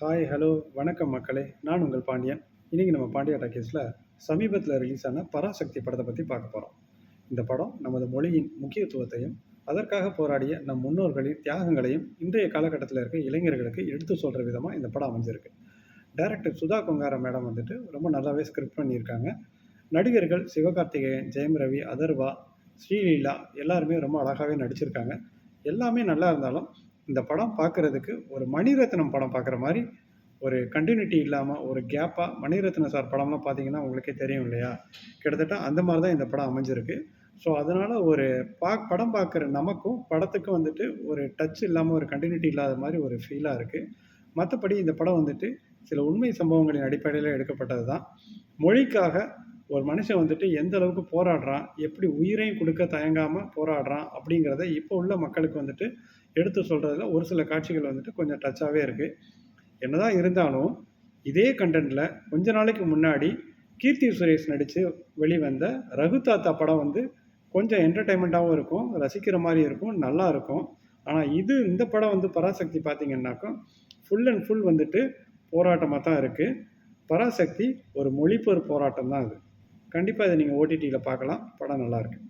Hi, hello, வணக்கம் மக்களே! நான் உங்கள் பாண்டியன். இன்னைக்கு நம்ம பாண்டியா டாக்கீஸ்ல சமீபத்தில ரிலீஸ் ஆன பராசக்தி படத்த பத்தி பார்க்க போறோம். இந்த படம் நமது மொழியின் முக்கியத்துவத்தையும், அதற்காக போராடிய நம் முன்னோர்களின் தியாகங்களையும் இன்றைய காலகட்டத்தில இருக்க இளைஞர்களுக்கு எடுத்து சொல்ற விதமா இந்த படம் அமைஞ்சிருக்கு. டைரக்டர் சுதா கொங்காரா மேடம் வந்துட்டு ரொம்ப நல்லாவே ஸ்கிரிப்ட் பண்ணியிருக்காங்க. நடிகர்கள் சிவகார்த்திகேயன், ஜெயம் ரவி, அதர்வா, ஸ்ரீலீலா எல்லாருமே ரொம்ப அழகாவே நடிச்சிருக்காங்க. எல்லாமே நல்லா இருந்தாலும், இந்த படம் பார்க்கறதுக்கு ஒரு மணிரத்னம் படம் பார்க்குற மாரி ஒரு கன்டினியூட்டி இல்லாம, ஒரு கேப்பா மணிரத்னம் சார் படம்லாம் பார்த்தீங்கன்னா, உங்களுக்கே தெரியும் இல்லையா? கிட்டத்தட்ட அந்த மாரி தான் இந்த படம் அமைஞ்சிருக்கு. ஸோ, அதனால ஒரு படம் பார்க்குற நமக்கும், படத்துக்கும் வந்துட்டு ஒரு டச் இல்லாம, ஒரு கன்டினியூட்டி இல்லாத மாரி ஒரு ஃபீலா இருக்கு. மத்தபடி இந்த படம் வந்துட்டு சில உண்மை சம்பவங்களின் அடிப்படையில எடுக்கப்பட்டது தான். மொழிக்காக ஒரு மனுஷன் வந்துட்டு எந்த அளவுக்கு போராடுறான், எப்படி உயிரையும் குடுக்க தயங்காம போராடுறான் அப்படிங்கிறத இப்போ உள்ள மக்களுக்கு வந்துட்டு எடுத்து சொல்றதுல ஒரு சில காட்சிகள் வந்துட்டு கொஞ்சம் டச்சாவே இருக்கு. என்னதான் இருந்தாலும், இதே கன்டென்ட்ல கொஞ்ச நாளைக்கு முன்னாடி கீர்த்தி சுரேஷ் நடிச்சு வெளிவந்த ரகு தாத்தா படம் வந்து கொஞ்சம் என்டர்டெயின்மெண்ட்டாவும் இருக்கும், ரசிக்கிற மாரி இருக்கும், நல்லா இருக்கும். ஆனா இந்த படம் வந்து பராசக்தி பார்த்தீங்கன்னாக்கா, ஃபுல் அண்ட் ஃபுல் வந்துட்டு போராட்டமா தான் இருக்கு. பராசக்தி ஒரு மொழிப்போர் போராட்டம் தான் அது. கண்டிப்பா இத நீங்க ஓடிடில பார்க்கலாம். படம் நல்லாயிருக்கு.